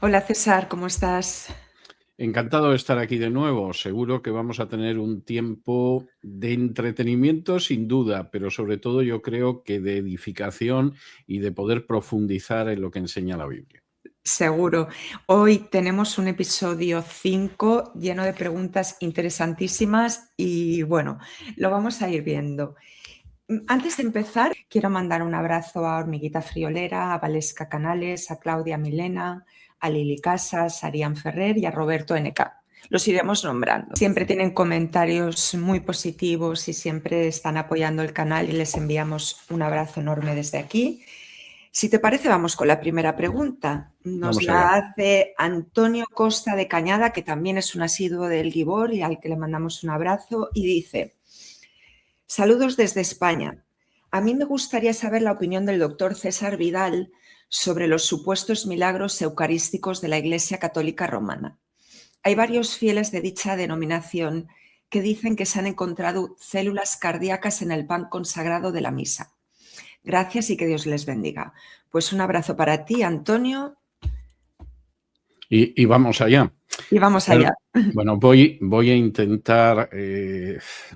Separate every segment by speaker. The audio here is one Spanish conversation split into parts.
Speaker 1: Hola César, ¿cómo estás?
Speaker 2: Encantado de estar aquí de nuevo. Seguro que vamos a tener un tiempo de entretenimiento sin duda, pero sobre todo yo creo que de edificación y de poder profundizar en lo que enseña la Biblia.
Speaker 1: Seguro. Hoy tenemos un episodio 5 lleno de preguntas interesantísimas y bueno, lo vamos a ir viendo. Antes de empezar, quiero mandar un abrazo a Hormiguita Friolera, a Valesca Canales, a Claudia Milena, a Lili Casas, a Arián Ferrer y a Roberto NK. Los iremos nombrando. Siempre tienen comentarios muy positivos y siempre están apoyando el canal y les enviamos un abrazo enorme desde aquí. Si te parece, vamos con la primera pregunta. Nos
Speaker 2: Vamos
Speaker 1: la
Speaker 2: allá.
Speaker 1: hace Antonio Costa de Cañada, que también es un asiduo del Gibor y al que le mandamos un abrazo, y dice: saludos desde España. A mí me gustaría saber la opinión del doctor César Vidal sobre los supuestos milagros eucarísticos de la Iglesia Católica Romana. Hay varios fieles de dicha denominación que dicen que se han encontrado células cardíacas en el pan consagrado de la misa. Gracias y que Dios les bendiga. Pues un abrazo para ti, Antonio.
Speaker 2: Y vamos allá.
Speaker 1: Y vamos
Speaker 2: Bueno,
Speaker 1: allá.
Speaker 2: bueno, voy a intentar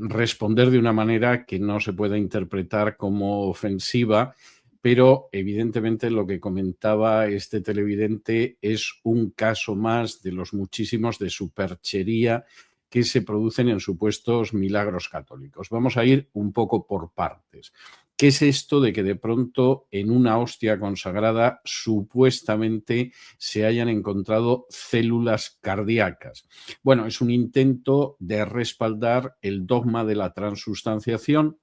Speaker 2: responder de una manera que no se pueda interpretar como ofensiva, pero evidentemente lo que comentaba este televidente es un caso más de los muchísimos de superchería que se producen en supuestos milagros católicos. Vamos a ir un poco por partes. ¿Qué es esto de que de pronto en una hostia consagrada supuestamente se hayan encontrado células cardíacas? Bueno, es un intento de respaldar el dogma de la transustanciación,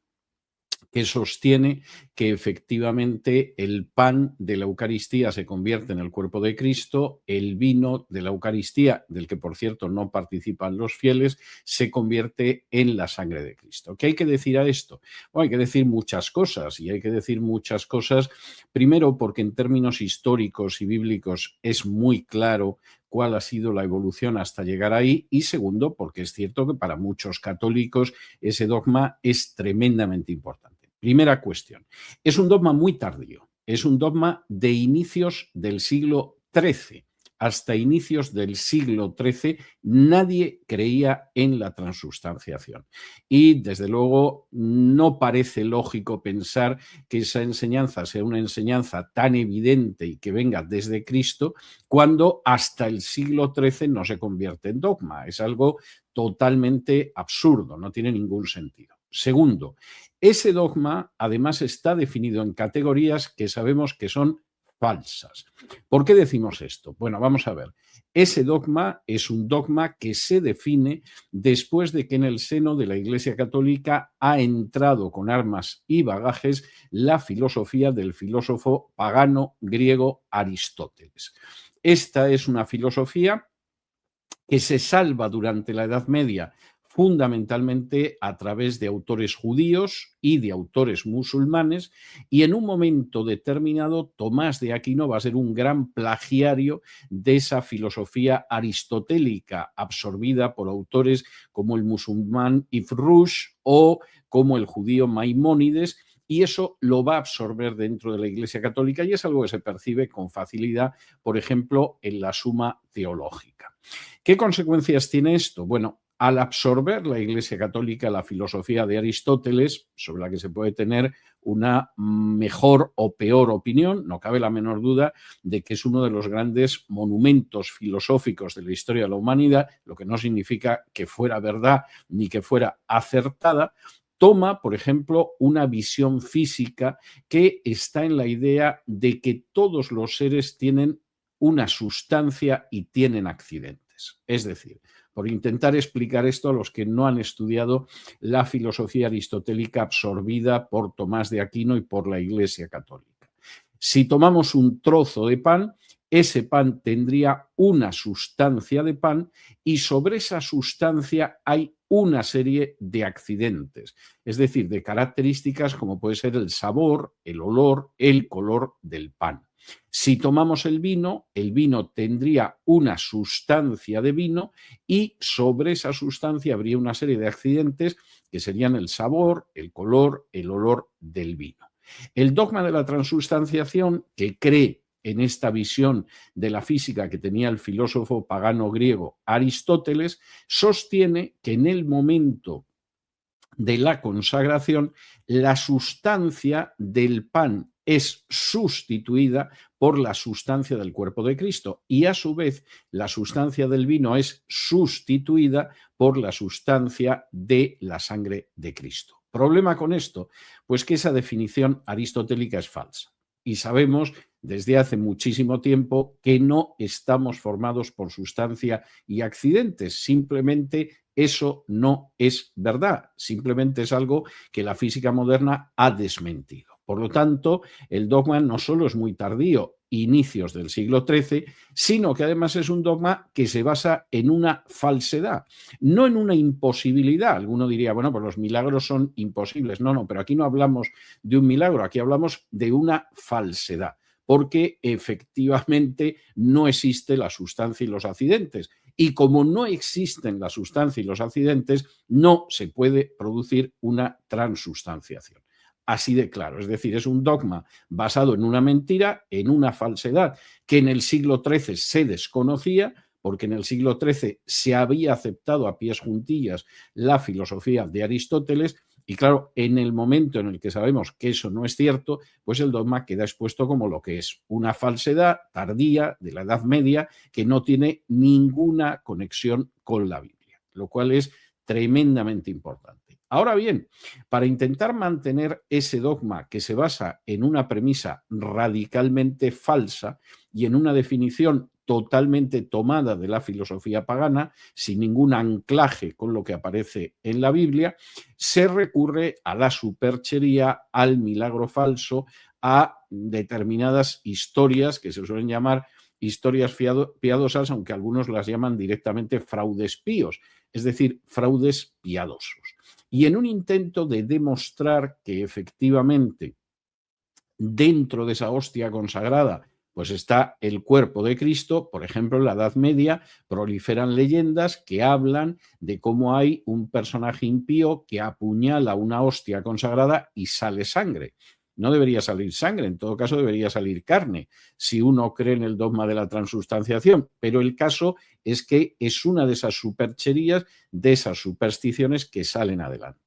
Speaker 2: que sostiene que efectivamente el pan de la Eucaristía se convierte en el cuerpo de Cristo, el vino de la Eucaristía, del que por cierto no participan los fieles, se convierte en la sangre de Cristo. ¿Qué hay que decir a esto? Bueno, hay que decir muchas cosas, y hay que decir muchas cosas, primero porque en términos históricos y bíblicos es muy claro cuál ha sido la evolución hasta llegar ahí, y segundo porque es cierto que para muchos católicos ese dogma es tremendamente importante. Primera cuestión, es un dogma muy tardío, es un dogma de inicios del siglo XIII. Hasta inicios del siglo XIII nadie creía en la transustanciación. Y desde luego no parece lógico pensar que esa enseñanza sea una enseñanza tan evidente y que venga desde Cristo cuando hasta el siglo XIII no se convierte en dogma. Es algo totalmente absurdo, no tiene ningún sentido. Segundo, ese dogma además está definido en categorías que sabemos que son falsas. ¿Por qué decimos esto? Bueno, vamos a ver. Ese dogma es un dogma que se define después de que en el seno de la Iglesia Católica ha entrado con armas y bagajes la filosofía del filósofo pagano griego Aristóteles. Esta es una filosofía que se salva durante la Edad Media fundamentalmente a través de autores judíos y de autores musulmanes, y en un momento determinado Tomás de Aquino va a ser un gran plagiario de esa filosofía aristotélica absorbida por autores como el musulmán Ibn Rushd o como el judío Maimónides, y eso lo va a absorber dentro de la Iglesia Católica, y es algo que se percibe con facilidad, por ejemplo, en la Suma Teológica. ¿Qué consecuencias tiene esto? Bueno, al absorber la Iglesia Católica la filosofía de Aristóteles, sobre la que se puede tener una mejor o peor opinión, no cabe la menor duda de que es uno de los grandes monumentos filosóficos de la historia de la humanidad, lo que no significa que fuera verdad ni que fuera acertada. Toma, por ejemplo, una visión física que está en la idea de que todos los seres tienen una sustancia y tienen accidentes. Es decir, por intentar explicar esto a los que no han estudiado la filosofía aristotélica absorbida por Tomás de Aquino y por la Iglesia Católica. Si tomamos un trozo de pan, ese pan tendría una sustancia de pan y sobre esa sustancia hay una serie de accidentes, es decir, de características como puede ser el sabor, el olor, el color del pan. Si tomamos el vino tendría una sustancia de vino y sobre esa sustancia habría una serie de accidentes que serían el sabor, el color, el olor del vino. El dogma de la transustanciación, que cree en esta visión de la física que tenía el filósofo pagano griego Aristóteles, sostiene que en el momento de la consagración, la sustancia del pan es sustituida por la sustancia del cuerpo de Cristo y a su vez la sustancia del vino es sustituida por la sustancia de la sangre de Cristo. ¿Problema con esto? Pues que esa definición aristotélica es falsa. Y sabemos desde hace muchísimo tiempo que no estamos formados por sustancia y accidentes. Simplemente eso no es verdad. Simplemente es algo que la física moderna ha desmentido. Por lo tanto, el dogma no solo es muy tardío, inicios del siglo XIII, sino que además es un dogma que se basa en una falsedad, no en una imposibilidad. Alguno diría, bueno, pues los milagros son imposibles. No, pero aquí no hablamos de un milagro, aquí hablamos de una falsedad, porque efectivamente no existe la sustancia y los accidentes. Y como no existen la sustancia y los accidentes, no se puede producir una transustanciación. Así de claro, es decir, es un dogma basado en una mentira, en una falsedad que en el siglo XIII se desconocía, porque en el siglo XIII se había aceptado a pies juntillas la filosofía de Aristóteles y claro, en el momento en el que sabemos que eso no es cierto, pues el dogma queda expuesto como lo que es una falsedad tardía de la Edad Media que no tiene ninguna conexión con la Biblia, lo cual es tremendamente importante. Ahora bien, para intentar mantener ese dogma que se basa en una premisa radicalmente falsa y en una definición totalmente tomada de la filosofía pagana, sin ningún anclaje con lo que aparece en la Biblia, se recurre a la superchería, al milagro falso, a determinadas historias que se suelen llamar historias piadosas, aunque algunos las llaman directamente fraudes píos, es decir, fraudes piadosos. Y en un intento de demostrar que efectivamente dentro de esa hostia consagrada pues está el cuerpo de Cristo, por ejemplo, en la Edad Media proliferan leyendas que hablan de cómo hay un personaje impío que apuñala una hostia consagrada y sale sangre. No debería salir sangre, en todo caso debería salir carne, si uno cree en el dogma de la transustanciación, pero el caso es que es una de esas supercherías, de esas supersticiones que salen adelante.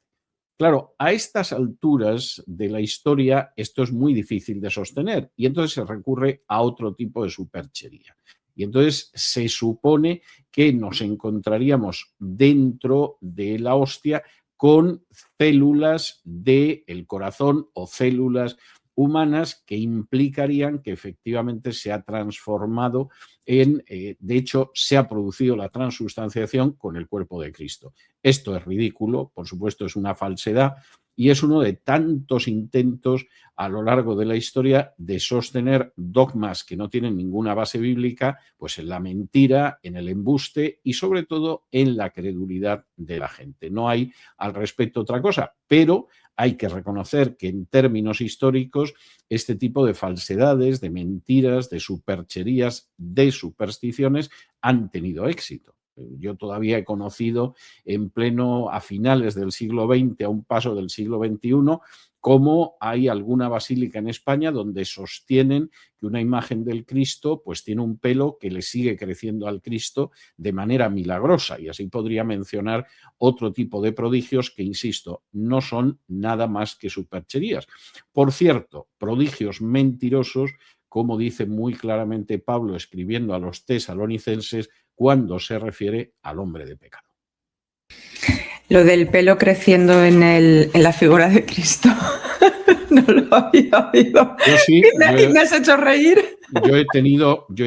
Speaker 2: Claro, a estas alturas de la historia esto es muy difícil de sostener y entonces se recurre a otro tipo de superchería. Y entonces se supone que nos encontraríamos dentro de la hostia con células del corazón o células humanas que implicarían que efectivamente se ha transformado de hecho, se ha producido la transustanciación con el cuerpo de Cristo. Esto es ridículo, por supuesto es una falsedad y es uno de tantos intentos a lo largo de la historia de sostener dogmas que no tienen ninguna base bíblica, pues en la mentira, en el embuste y sobre todo en la credulidad de la gente. No hay al respecto otra cosa, pero hay que reconocer que en términos históricos este tipo de falsedades, de mentiras, de supercherías, de supersticiones han tenido éxito. Yo todavía he conocido a finales del siglo XX, a un paso del siglo XXI, cómo hay alguna basílica en España donde sostienen que una imagen del Cristo pues tiene un pelo que le sigue creciendo al Cristo de manera milagrosa y así podría mencionar otro tipo de prodigios que, insisto, no son nada más que supercherías. Por cierto, prodigios mentirosos, como dice muy claramente Pablo escribiendo a los tesalonicenses cuando se refiere al hombre de pecado.
Speaker 1: Lo del pelo creciendo en la figura de Cristo, no lo había oído.
Speaker 2: Yo sí,
Speaker 1: me has hecho reír.
Speaker 2: Yo he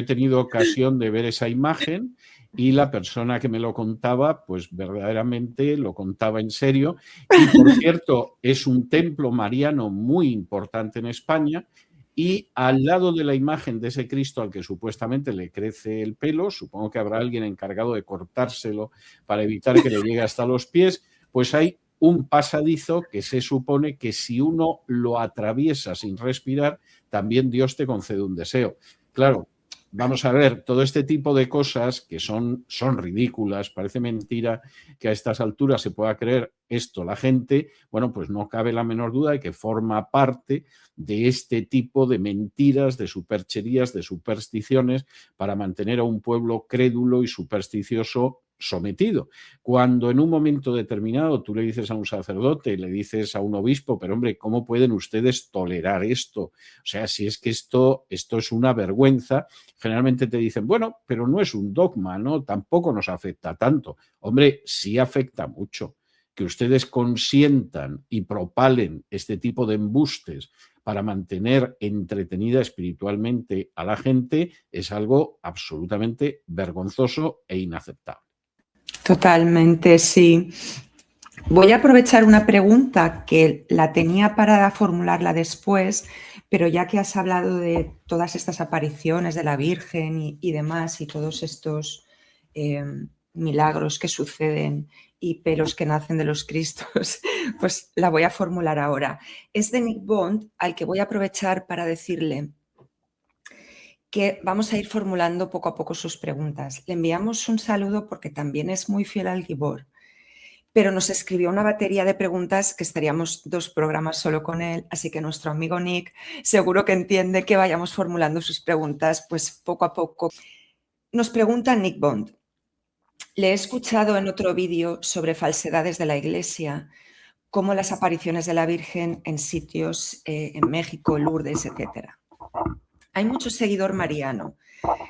Speaker 2: tenido ocasión de ver esa imagen y la persona que me lo contaba, pues verdaderamente lo contaba en serio. Y por cierto, es un templo mariano muy importante en España. Y al lado de la imagen de ese Cristo al que supuestamente le crece el pelo, supongo que habrá alguien encargado de cortárselo para evitar que le llegue hasta los pies, pues hay un pasadizo que se supone que si uno lo atraviesa sin respirar, también Dios te concede un deseo. Claro, vamos a ver, todo este tipo de cosas que son ridículas, parece mentira que a estas alturas se pueda creer esto la gente, bueno, pues no cabe la menor duda de que forma parte de este tipo de mentiras, de supercherías, de supersticiones para mantener a un pueblo crédulo y supersticioso sometido. Cuando en un momento determinado tú le dices a un sacerdote, le dices a un obispo, pero hombre, ¿cómo pueden ustedes tolerar esto? O sea, si es que esto es una vergüenza, generalmente te dicen, bueno, pero no es un dogma, ¿no? Tampoco nos afecta tanto. Hombre, sí afecta mucho. Que ustedes consientan y propalen este tipo de embustes para mantener entretenida espiritualmente a la gente es algo absolutamente vergonzoso e inaceptable.
Speaker 1: Totalmente, sí. Voy a aprovechar una pregunta que la tenía para formularla después, pero ya que has hablado de todas estas apariciones de la Virgen y demás y todos estos milagros que suceden y pelos que nacen de los Cristos, pues la voy a formular ahora. Es de Nick Bond, al que voy a aprovechar para decirle que vamos a ir formulando poco a poco sus preguntas. Le enviamos un saludo porque también es muy fiel al Gibor, pero nos escribió una batería de preguntas que estaríamos 2 programas solo con él, así que nuestro amigo Nick seguro que entiende que vayamos formulando sus preguntas pues poco a poco. Nos pregunta Nick Bond. Le he escuchado en otro vídeo sobre falsedades de la Iglesia, como las apariciones de la Virgen en sitios en México, Lourdes, etc. Hay mucho seguidor mariano.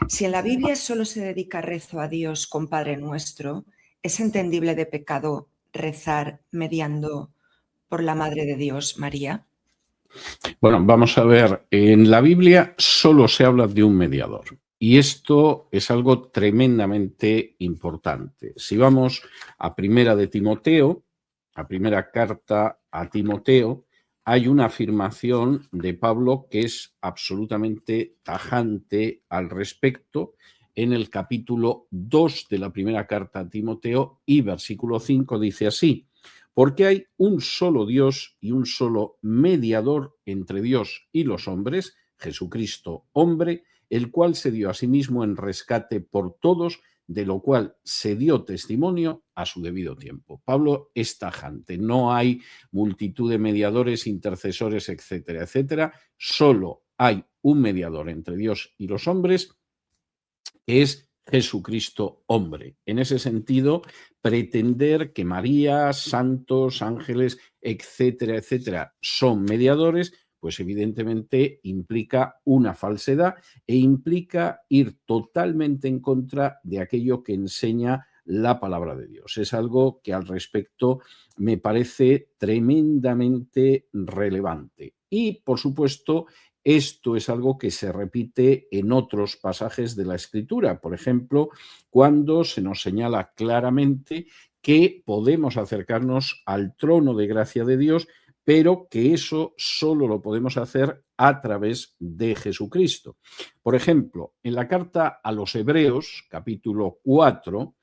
Speaker 1: Si en la Biblia solo se dedica rezo a Dios con Padre Nuestro, ¿es entendible de pecado rezar mediando por la Madre de Dios, María?
Speaker 2: Bueno, vamos a ver, en la Biblia solo se habla de un mediador y esto es algo tremendamente importante. Si vamos a Primera de Timoteo, a primera carta a Timoteo, hay una afirmación de Pablo que es absolutamente tajante al respecto en el capítulo 2 de la primera carta a Timoteo y versículo 5 dice así: porque hay un solo Dios y un solo mediador entre Dios y los hombres, Jesucristo hombre, el cual se dio a sí mismo en rescate por todos, de lo cual se dio testimonio a su debido tiempo. Pablo es tajante, no hay multitud de mediadores, intercesores, etcétera, etcétera. Solo hay un mediador entre Dios y los hombres, que es Jesucristo hombre. En ese sentido, pretender que María, santos, ángeles, etcétera, etcétera, son mediadores, pues evidentemente implica una falsedad e implica ir totalmente en contra de aquello que enseña la palabra de Dios. Es algo que al respecto me parece tremendamente relevante. Y, por supuesto, esto es algo que se repite en otros pasajes de la Escritura. Por ejemplo, cuando se nos señala claramente que podemos acercarnos al trono de gracia de Dios, pero que eso solo lo podemos hacer a través de Jesucristo. Por ejemplo, en la carta a los Hebreos, capítulo 4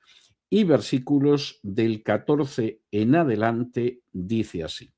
Speaker 2: y versículos del 14 en adelante, dice así: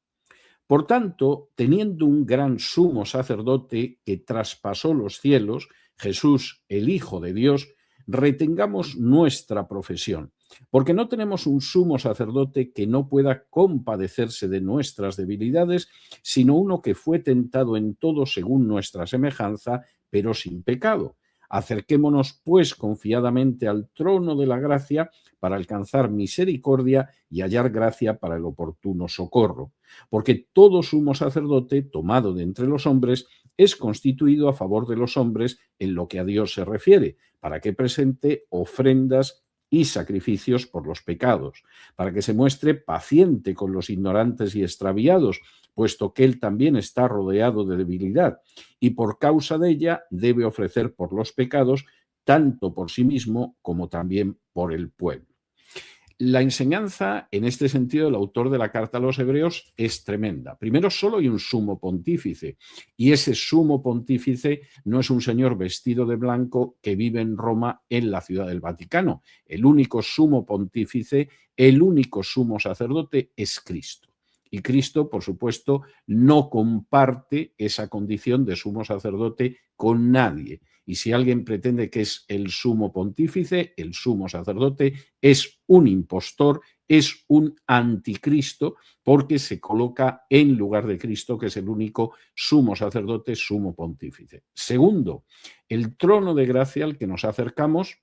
Speaker 2: por tanto, teniendo un gran sumo sacerdote que traspasó los cielos, Jesús, el Hijo de Dios, retengamos nuestra profesión, porque no tenemos un sumo sacerdote que no pueda compadecerse de nuestras debilidades, sino uno que fue tentado en todo según nuestra semejanza, pero sin pecado. Acerquémonos, pues, confiadamente al trono de la gracia para alcanzar misericordia y hallar gracia para el oportuno socorro. Porque todo sumo sacerdote, tomado de entre los hombres, es constituido a favor de los hombres en lo que a Dios se refiere, para que presente ofrendas y sacrificios por los pecados, para que se muestre paciente con los ignorantes y extraviados, puesto que él también está rodeado de debilidad, y por causa de ella debe ofrecer por los pecados, tanto por sí mismo como también por el pueblo. La enseñanza, en este sentido, del autor de la carta a los Hebreos es tremenda. Primero, solo hay un sumo pontífice, y ese sumo pontífice no es un señor vestido de blanco que vive en Roma, en la ciudad del Vaticano. El único sumo pontífice, el único sumo sacerdote es Cristo. Y Cristo, por supuesto, no comparte esa condición de sumo sacerdote con nadie. Y si alguien pretende que es el sumo pontífice, el sumo sacerdote, es un impostor, es un anticristo, porque se coloca en lugar de Cristo, que es el único sumo sacerdote, sumo pontífice. Segundo, el trono de gracia al que nos acercamos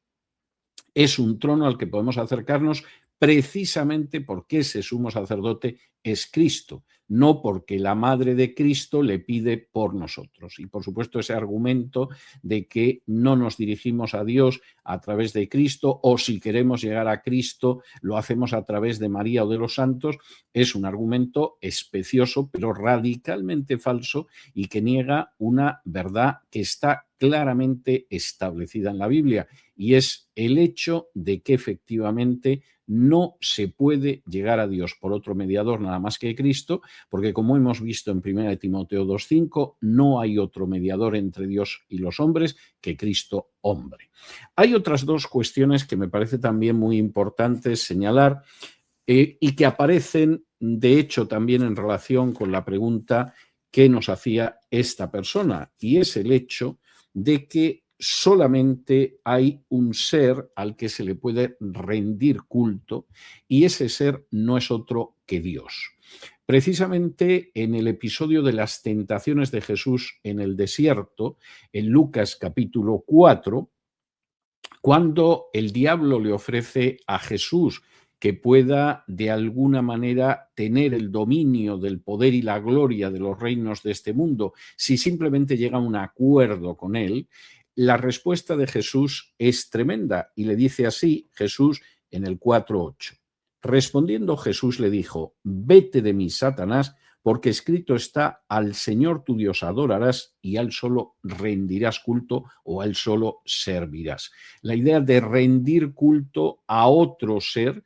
Speaker 2: es un trono al que podemos acercarnos precisamente porque ese sumo sacerdote es Cristo, no porque la madre de Cristo le pide por nosotros. Y por supuesto ese argumento de que no nos dirigimos a Dios a través de Cristo, o si queremos llegar a Cristo lo hacemos a través de María o de los santos, es un argumento especioso pero radicalmente falso y que niega una verdad que está claramente establecida en la Biblia, y es el hecho de que efectivamente no se puede llegar a Dios por otro mediador nada más que Cristo, porque como hemos visto en 1 Timoteo 2:5, no hay otro mediador entre Dios y los hombres que Cristo hombre. Hay otras dos cuestiones que me parece también muy importantes señalar y que aparecen, de hecho, también en relación con la pregunta que nos hacía esta persona, y es el hecho de que solamente hay un ser al que se le puede rendir culto, y ese ser no es otro que Dios. Precisamente en el episodio de las tentaciones de Jesús en el desierto, en Lucas capítulo 4, cuando el diablo le ofrece a Jesús que pueda de alguna manera tener el dominio del poder y la gloria de los reinos de este mundo, si simplemente llega a un acuerdo con él, la respuesta de Jesús es tremenda y le dice así Jesús en el 4:8. Respondiendo Jesús le dijo: vete de mí, Satanás, porque escrito está: al Señor tu Dios adorarás y a él solo rendirás culto, o a él solo servirás. La idea de rendir culto a otro ser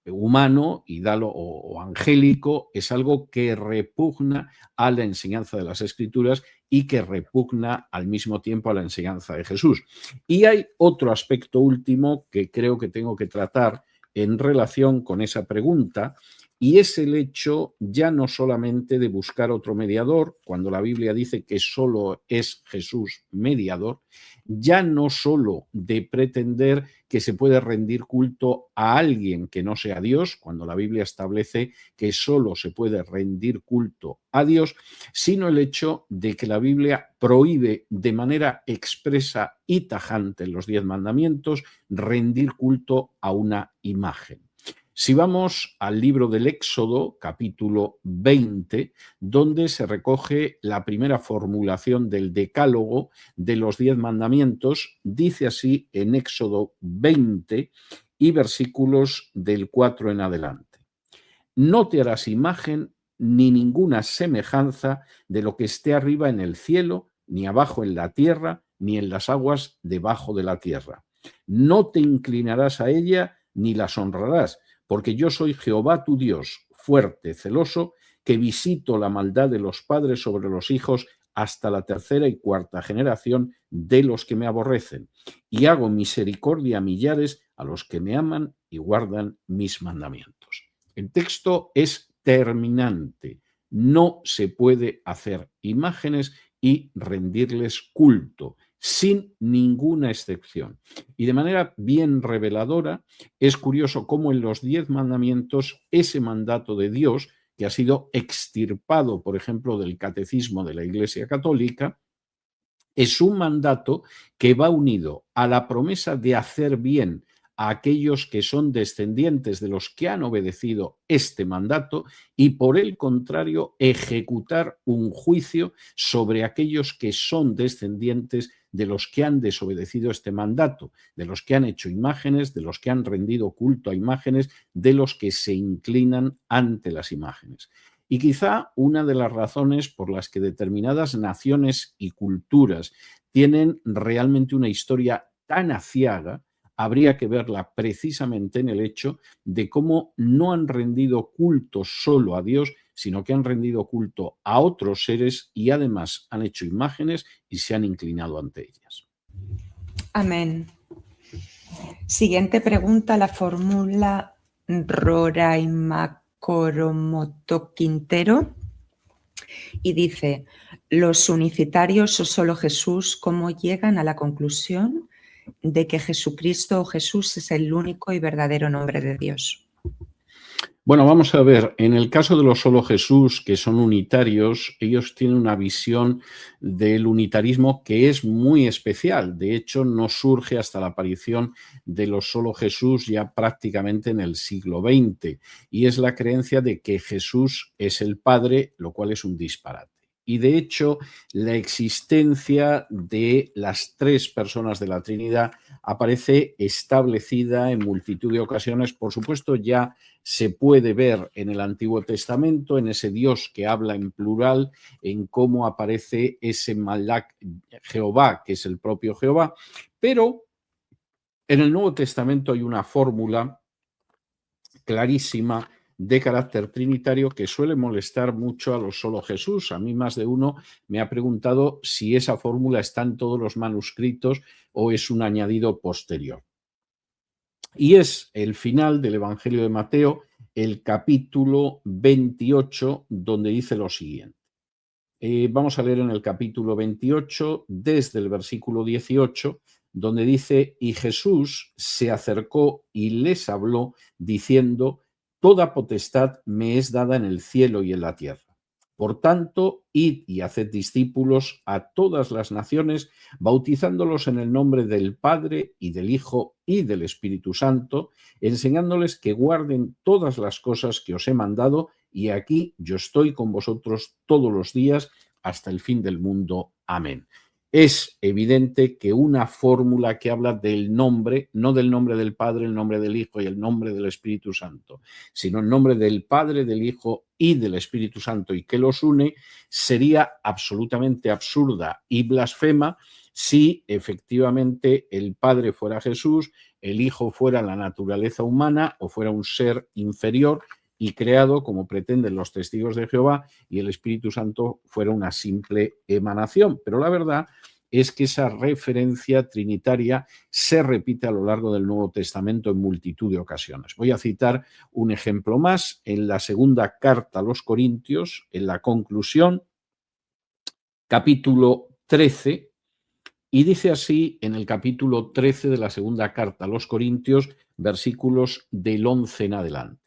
Speaker 2: humano o angélico es algo que repugna a la enseñanza de las Escrituras y que repugna al mismo tiempo a la enseñanza de Jesús. Y hay otro aspecto último que creo que tengo que tratar en relación con esa pregunta, y es el hecho ya no solamente de buscar otro mediador, cuando la Biblia dice que solo es Jesús mediador, ya no solo de pretender que se puede rendir culto a alguien que no sea Dios, cuando la Biblia establece que solo se puede rendir culto a Dios, sino el hecho de que la Biblia prohíbe de manera expresa y tajante en los 10 mandamientos rendir culto a una imagen. Si vamos al libro del Éxodo, capítulo 20, donde se recoge la primera formulación del decálogo de los 10 mandamientos, dice así en Éxodo 20 y versículos del 4 en adelante: no te harás imagen ni ninguna semejanza de lo que esté arriba en el cielo, ni abajo en la tierra, ni en las aguas debajo de la tierra. No te inclinarás a ella ni las honrarás, porque yo soy Jehová tu Dios, fuerte, celoso, que visito la maldad de los padres sobre los hijos hasta la 3ª y 4ª generación de los que me aborrecen, y hago misericordia a millares a los que me aman y guardan mis mandamientos. El texto es terminante. No se puede hacer imágenes y rendirles culto, sin ninguna excepción. Y de manera bien reveladora, es curioso cómo en los 10 mandamientos ese mandato de Dios, que ha sido extirpado, por ejemplo, del catecismo de la Iglesia Católica, es un mandato que va unido a la promesa de hacer bien a aquellos que son descendientes de los que han obedecido este mandato, y por el contrario ejecutar un juicio sobre aquellos que son descendientes de los que han desobedecido este mandato, de los que han hecho imágenes, de los que han rendido culto a imágenes, de los que se inclinan ante las imágenes. Y quizá una de las razones por las que determinadas naciones y culturas tienen realmente una historia tan aciaga habría que verla precisamente en el hecho de cómo no han rendido culto solo a Dios, sino que han rendido culto a otros seres y además han hecho imágenes y se han inclinado ante ellas.
Speaker 1: Amén. Siguiente pregunta, la formula Roraima Coromoto Quintero y dice: los unicitarios o solo Jesús, ¿cómo llegan a la conclusión de que Jesucristo o Jesús es el único y verdadero nombre de Dios?
Speaker 2: Bueno, vamos a ver, en el caso de los solo Jesús, que son unitarios, ellos tienen una visión del unitarismo que es muy especial. De hecho, no surge hasta la aparición de los solo Jesús ya prácticamente en el siglo XX, y es la creencia de que Jesús es el Padre, lo cual es un disparate. Y de hecho, la existencia de las tres personas de la Trinidad aparece establecida en multitud de ocasiones. Por supuesto, ya se puede ver en el Antiguo Testamento, en ese Dios que habla en plural, en cómo aparece ese Malak Jehová, que es el propio Jehová, pero en el Nuevo Testamento hay una fórmula clarísima de carácter trinitario que suele molestar mucho a los solo Jesús. A mí más de uno me ha preguntado si esa fórmula está en todos los manuscritos o es un añadido posterior. Y es el final del Evangelio de Mateo, el capítulo 28, donde dice lo siguiente. Vamos a leer en el capítulo 28, desde el versículo 18, donde dice: y Jesús se acercó y les habló, diciendo: toda potestad me es dada en el cielo y en la tierra. Por tanto, id y haced discípulos a todas las naciones, bautizándolos en el nombre del Padre y del Hijo y del Espíritu Santo, enseñándoles que guarden todas las cosas que os he mandado, y aquí yo estoy con vosotros todos los días hasta el fin del mundo. Amén. Es evidente que una fórmula que habla del nombre, no del nombre del Padre, el nombre del Hijo y el nombre del Espíritu Santo, sino el nombre del Padre, del Hijo y del Espíritu Santo, y que los une, sería absolutamente absurda y blasfema si efectivamente el Padre fuera Jesús, el Hijo fuera la naturaleza humana o fuera un ser inferior y creado, como pretenden los testigos de Jehová, y el Espíritu Santo fuera una simple emanación. Pero la verdad es que esa referencia trinitaria se repite a lo largo del Nuevo Testamento en multitud de ocasiones. Voy a citar un ejemplo más. En la segunda carta a los Corintios, en la conclusión, capítulo 13, y dice así en el capítulo 13 de la segunda carta a los Corintios, versículos del 11 en adelante.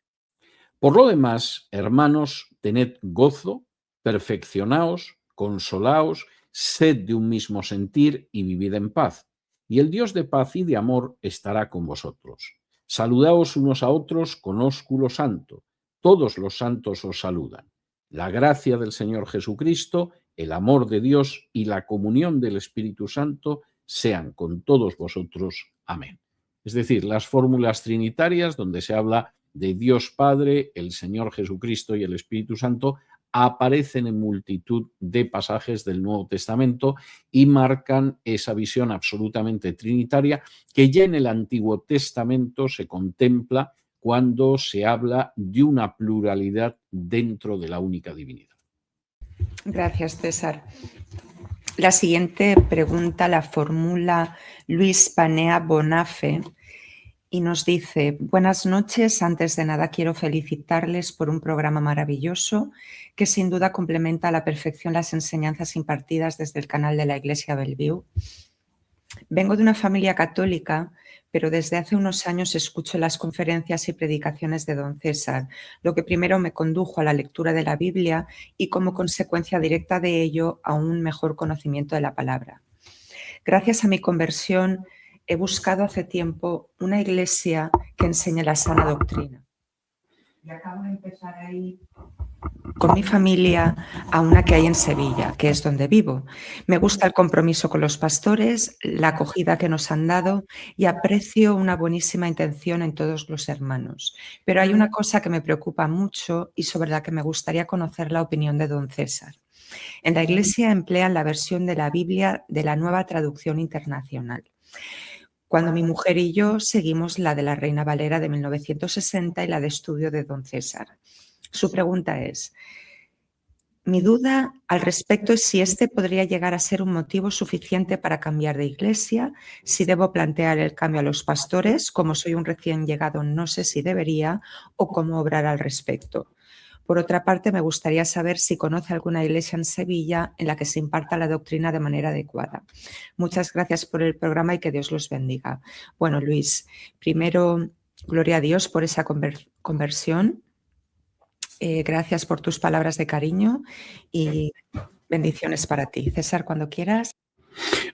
Speaker 2: Por lo demás, hermanos, tened gozo, perfeccionaos, consolaos, sed de un mismo sentir y vivid en paz. Y el Dios de paz y de amor estará con vosotros. Saludaos unos a otros con ósculo santo. Todos los santos os saludan. La gracia del Señor Jesucristo, el amor de Dios y la comunión del Espíritu Santo sean con todos vosotros. Amén. Es decir, las fórmulas trinitarias donde se habla de Dios Padre, el Señor Jesucristo y el Espíritu Santo aparecen en multitud de pasajes del Nuevo Testamento y marcan esa visión absolutamente trinitaria que ya en el Antiguo Testamento se contempla cuando se habla de una pluralidad dentro de la única divinidad.
Speaker 1: Gracias, César. La siguiente pregunta la formula Luis Panea Bonafe y nos dice: buenas noches, antes de nada quiero felicitarles por un programa maravilloso que sin duda complementa a la perfección las enseñanzas impartidas desde el canal de la Iglesia Bellevue. Vengo de una familia católica, pero desde hace unos años escucho las conferencias y predicaciones de don César, lo que primero me condujo a la lectura de la Biblia y como consecuencia directa de ello a un mejor conocimiento de la palabra. Gracias a mi conversión, he buscado hace tiempo una iglesia que enseñe la sana doctrina. Y acabo de empezar a ir con mi familia a una que hay en Sevilla, que es donde vivo. Me gusta el compromiso con los pastores, la acogida que nos han dado y aprecio una buenísima intención en todos los hermanos. Pero hay una cosa que me preocupa mucho y sobre la que me gustaría conocer la opinión de don César. En la iglesia emplean la versión de la Biblia de la Nueva Traducción Internacional, cuando mi mujer y yo seguimos la de la Reina Valera de 1960 y la de estudio de don César. Su pregunta es: mi duda al respecto es si este podría llegar a ser un motivo suficiente para cambiar de iglesia, si debo plantear el cambio a los pastores, como soy un recién llegado no sé si debería, o cómo obrar al respecto. Por otra parte, me gustaría saber si conoce alguna iglesia en Sevilla en la que se imparta la doctrina de manera adecuada. Muchas gracias por el programa y que Dios los bendiga. Bueno, Luis, primero, gloria a Dios por esa conversión. Gracias por tus palabras de cariño y bendiciones para ti. César, cuando quieras.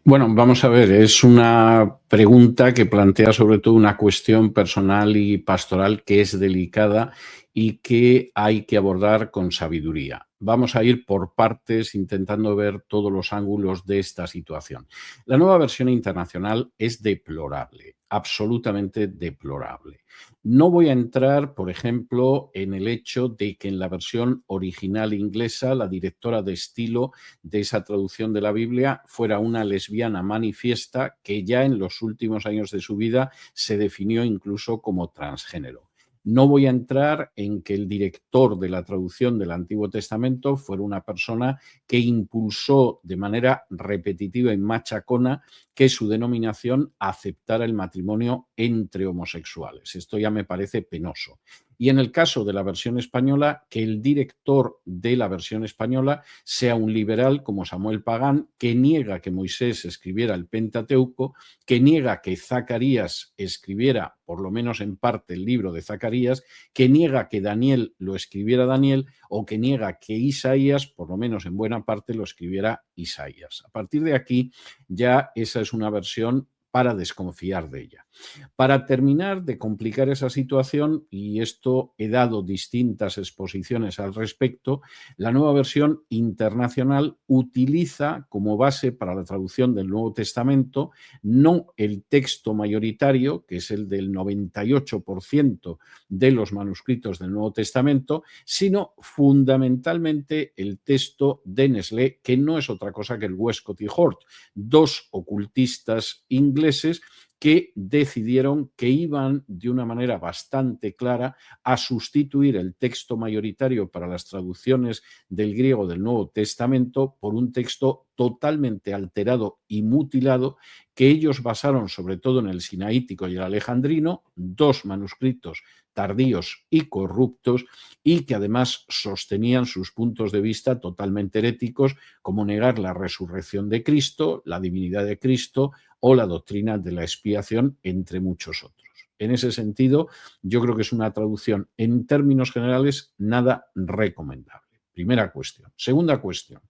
Speaker 2: Bueno, vamos a ver, es una pregunta que plantea sobre todo una cuestión personal y pastoral que es delicada y que hay que abordar con sabiduría. Vamos a ir por partes intentando ver todos los ángulos de esta situación. La nueva versión internacional es deplorable, absolutamente deplorable. No voy a entrar, por ejemplo, en el hecho de que en la versión original inglesa la directora de estilo de esa traducción de la Biblia fuera una lesbiana manifiesta que ya en los últimos años de su vida se definió incluso como transgénero. No voy a entrar en que el director de la traducción del Antiguo Testamento fuera una persona que impulsó de manera repetitiva y machacona que su denominación aceptara el matrimonio entre homosexuales. Esto ya me parece penoso. Y en el caso de la versión española, que el director de la versión española sea un liberal como Samuel Pagán, que niega que Moisés escribiera el Pentateuco, que niega que Zacarías escribiera, por lo menos en parte, el libro de Zacarías, que niega que Daniel lo escribiera Daniel o que niega que Isaías, por lo menos en buena parte, lo escribiera Isaías. A partir de aquí, ya esa es una versión para desconfiar de ella. Para terminar de complicar esa situación, y esto he dado distintas exposiciones al respecto, la nueva versión internacional utiliza como base para la traducción del Nuevo Testamento no el texto mayoritario, que es el del 98% de los manuscritos del Nuevo Testamento, sino fundamentalmente el texto de Nestlé, que no es otra cosa que el Westcott y Hort, dos ocultistas ingleses que decidieron que iban de una manera bastante clara a sustituir el texto mayoritario para las traducciones del griego del Nuevo Testamento por un texto totalmente alterado y mutilado que ellos basaron sobre todo en el sinaítico y el alejandrino, dos manuscritos tardíos y corruptos, y que además sostenían sus puntos de vista totalmente heréticos, como negar la resurrección de Cristo, la divinidad de Cristo o la doctrina de la expiación, entre muchos otros. En ese sentido, yo creo que es una traducción en términos generales nada recomendable. Primera cuestión. Segunda cuestión.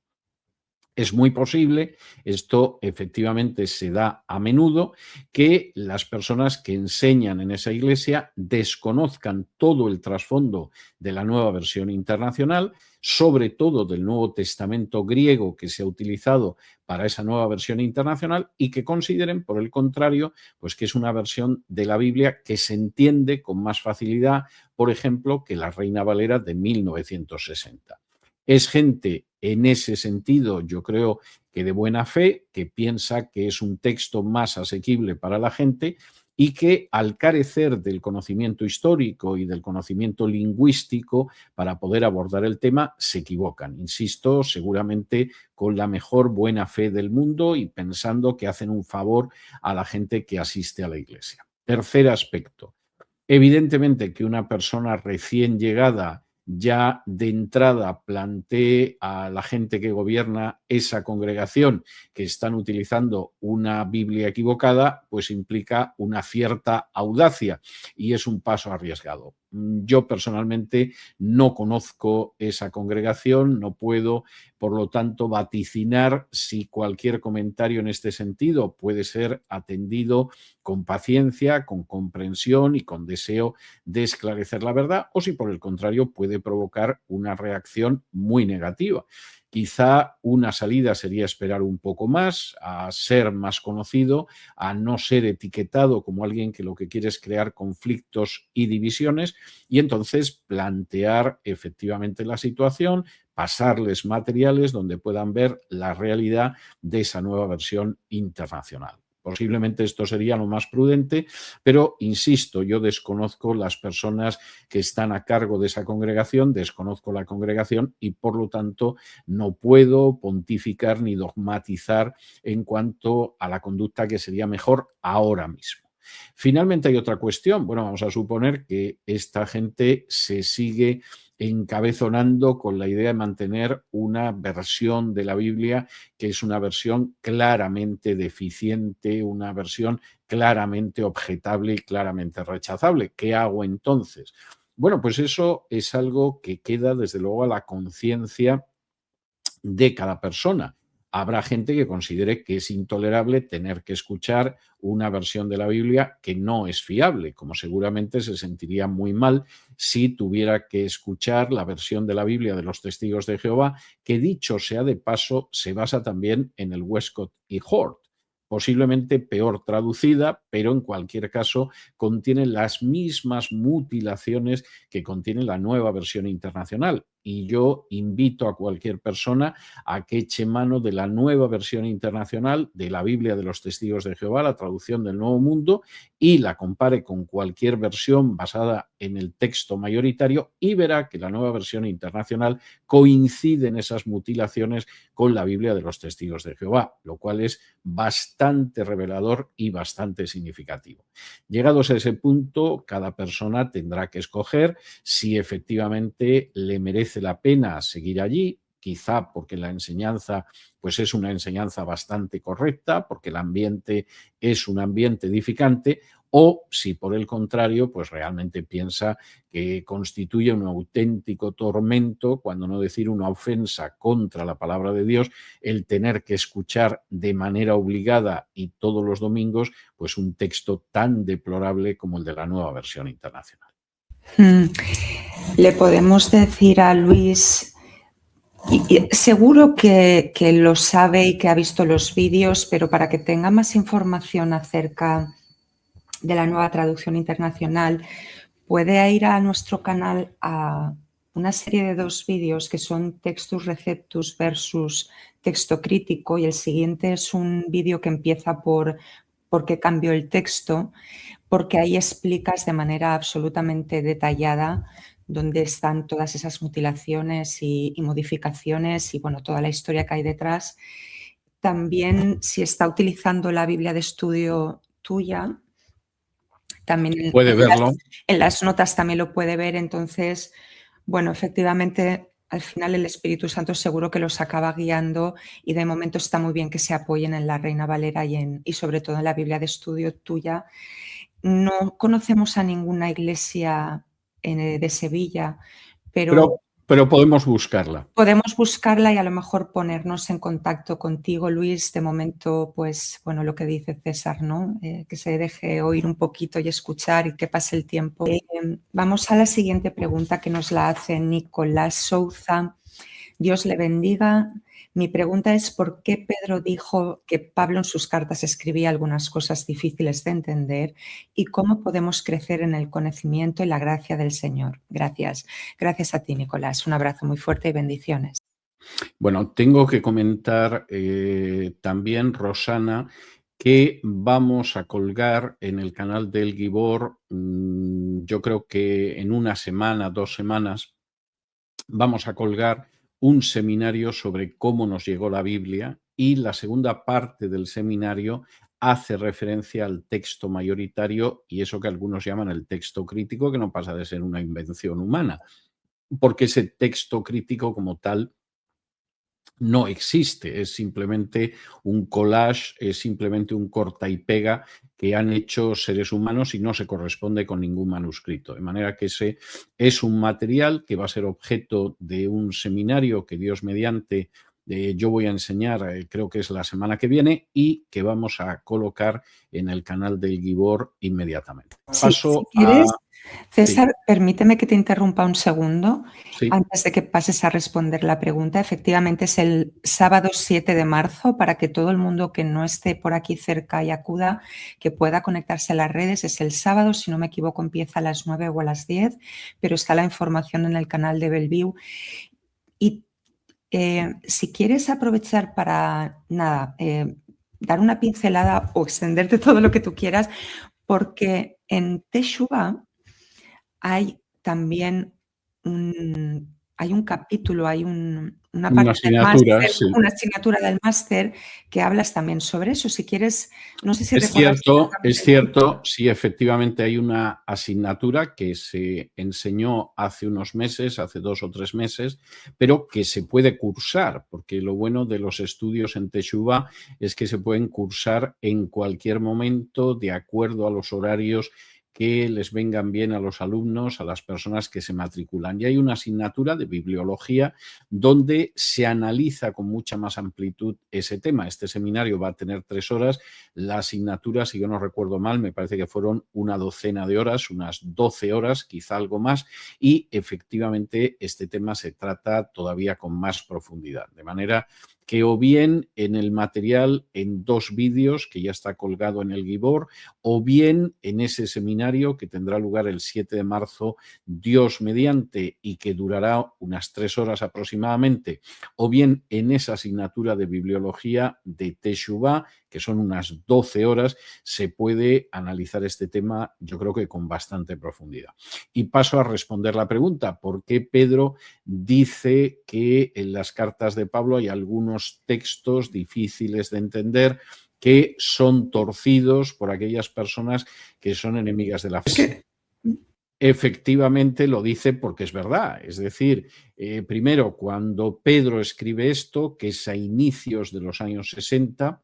Speaker 2: Es muy posible, esto efectivamente se da a menudo, que las personas que enseñan en esa iglesia desconozcan todo el trasfondo de la nueva versión internacional, sobre todo del Nuevo Testamento griego que se ha utilizado para esa nueva versión internacional, y que consideren, por el contrario, pues que es una versión de la Biblia que se entiende con más facilidad, por ejemplo, que la Reina Valera de 1960. Es gente en ese sentido, yo creo que de buena fe, que piensa que es un texto más asequible para la gente y que al carecer del conocimiento histórico y del conocimiento lingüístico para poder abordar el tema, se equivocan. Insisto, seguramente con la mejor buena fe del mundo y pensando que hacen un favor a la gente que asiste a la iglesia. Tercer aspecto. Evidentemente que una persona recién llegada ya de entrada plantee a la gente que gobierna esa congregación que están utilizando una Biblia equivocada, pues implica una cierta audacia y es un paso arriesgado. Yo personalmente no conozco esa congregación, no puedo, por lo tanto, vaticinar si cualquier comentario en este sentido puede ser atendido con paciencia, con comprensión y con deseo de esclarecer la verdad, o si por el contrario puede provocar una reacción muy negativa. Quizá una salida sería esperar un poco más, a ser más conocido, a no ser etiquetado como alguien que lo que quiere es crear conflictos y divisiones, y entonces plantear efectivamente la situación, pasarles materiales donde puedan ver la realidad de esa nueva versión internacional. Posiblemente esto sería lo más prudente, pero insisto, yo desconozco las personas que están a cargo de esa congregación, desconozco la congregación y por lo tanto no puedo pontificar ni dogmatizar en cuanto a la conducta que sería mejor ahora mismo. Finalmente hay otra cuestión. Bueno, vamos a suponer que esta gente se sigue encabezonando con la idea de mantener una versión de la Biblia que es una versión claramente deficiente, una versión claramente objetable y claramente rechazable. ¿Qué hago entonces? Bueno, pues eso es algo que queda desde luego a la conciencia de cada persona. Habrá gente que considere que es intolerable tener que escuchar una versión de la Biblia que no es fiable, como seguramente se sentiría muy mal si tuviera que escuchar la versión de la Biblia de los Testigos de Jehová, que dicho sea de paso, se basa también en el Westcott y Hort. Posiblemente peor traducida, pero en cualquier caso contiene las mismas mutilaciones que contiene la nueva versión internacional. Y yo invito a cualquier persona a que eche mano de la nueva versión internacional de la Biblia de los Testigos de Jehová, la traducción del Nuevo Mundo, y la compare con cualquier versión basada en el texto mayoritario y verá que la nueva versión internacional coincide en esas mutilaciones con la Biblia de los Testigos de Jehová, lo cual es bastante revelador y bastante significativo. Llegados a ese punto, cada persona tendrá que escoger si efectivamente le merece la pena seguir allí, quizá porque la enseñanza pues es una enseñanza bastante correcta, porque el ambiente es un ambiente edificante, o si por el contrario pues realmente piensa que constituye un auténtico tormento, cuando no decir una ofensa contra la palabra de Dios, el tener que escuchar de manera obligada y todos los domingos pues un texto tan deplorable como el de la nueva versión internacional.
Speaker 1: Le podemos decir a Luis, y seguro que lo sabe y que ha visto los vídeos, pero para que tenga más información acerca de la nueva traducción internacional, puede ir a nuestro canal a una serie de 2 vídeos que son Textus Receptus versus Texto Crítico, y el siguiente es un vídeo que empieza por qué cambió el texto, porque ahí explicas de manera absolutamente detallada dónde están todas esas mutilaciones y modificaciones y, bueno, toda la historia que hay detrás. También, si está utilizando la Biblia de estudio tuya, también
Speaker 2: Puede verlo.
Speaker 1: en las notas también lo puede ver. Entonces, bueno, efectivamente, al final el Espíritu Santo seguro que los acaba guiando, y de momento está muy bien que se apoyen en la Reina Valera y sobre todo en la Biblia de estudio tuya. No conocemos a ninguna iglesia de Sevilla, pero
Speaker 2: podemos buscarla.
Speaker 1: Podemos buscarla y a lo mejor ponernos en contacto contigo, Luis. De momento, pues, bueno, lo que dice César, ¿no? Que se deje oír un poquito y escuchar y que pase el tiempo. Vamos a la siguiente pregunta, que nos la hace Nicolás Souza. Dios le bendiga. Mi pregunta es: ¿por qué Pedro dijo que Pablo en sus cartas escribía algunas cosas difíciles de entender? ¿Y cómo podemos crecer en el conocimiento y la gracia del Señor? Gracias. Gracias a ti, Nicolás. Un abrazo muy fuerte y bendiciones.
Speaker 2: Bueno, tengo que comentar también, Rosana, que vamos a colgar en el canal del Gibor, yo creo que en una semana, 2 semanas, vamos a colgar un seminario sobre cómo nos llegó la Biblia, y la segunda parte del seminario hace referencia al texto mayoritario y eso que algunos llaman el texto crítico, que no pasa de ser una invención humana, porque ese texto crítico como tal no existe, es simplemente un collage, es simplemente un corta y pega que han hecho seres humanos y no se corresponde con ningún manuscrito. De manera que ese es un material que va a ser objeto de un seminario que Dios mediante yo voy a enseñar, creo que es la semana que viene, y que vamos a colocar en el canal del Gibor inmediatamente. Paso
Speaker 1: si quieres, César,
Speaker 2: sí.
Speaker 1: Permíteme que te interrumpa un segundo,
Speaker 2: Sí.
Speaker 1: antes de que pases a responder la pregunta. Efectivamente, es el sábado 7 de marzo, para que todo el mundo que no esté por aquí cerca y acuda, que pueda conectarse a las redes. Es el sábado, si no me equivoco, empieza a las 9 o a las 10, pero está la información en el canal de Bellevue. Y si quieres aprovechar para, nada, dar una pincelada o extenderte todo lo que tú quieras, porque en Teshuvah hay también hay un capítulo, hay una
Speaker 2: Una
Speaker 1: parte del
Speaker 2: asignatura,
Speaker 1: máster,
Speaker 2: sí.
Speaker 1: una asignatura del máster que hablas también sobre eso. Si quieres, no sé si
Speaker 2: Es
Speaker 1: recuerdas exactamente el
Speaker 2: cierto,
Speaker 1: título.
Speaker 2: sí, efectivamente hay una asignatura que se enseñó hace unos meses, hace 2 o 3 meses, pero que se puede cursar, porque lo bueno de los estudios en Teshuvá es que se pueden cursar en cualquier momento de acuerdo a los horarios que les vengan bien a los alumnos, a las personas que se matriculan. Y hay una asignatura de bibliología donde se analiza con mucha más amplitud ese tema. Este seminario va a tener 3 horas. La asignatura, si yo no recuerdo mal, me parece que fueron una docena de horas, unas 12 horas, quizá algo más, y efectivamente este tema se trata todavía con más profundidad. De manera que o bien en el material, en 2 vídeos que ya está colgado en el Gibor, o bien en ese seminario que tendrá lugar el 7 de marzo, Dios mediante, y que durará unas 3 horas aproximadamente, o bien en esa asignatura de bibliología de Teshuvá, que son unas 12 horas, se puede analizar este tema, yo creo que con bastante profundidad. Y paso a responder la pregunta, ¿por qué Pedro dice que en las cartas de Pablo hay algunos textos difíciles de entender que son torcidos por aquellas personas que son enemigas de la
Speaker 1: Es
Speaker 2: fe?
Speaker 1: que
Speaker 2: Efectivamente lo dice porque es verdad. Es decir, primero, cuando Pedro escribe esto, que es a inicios de los años 60,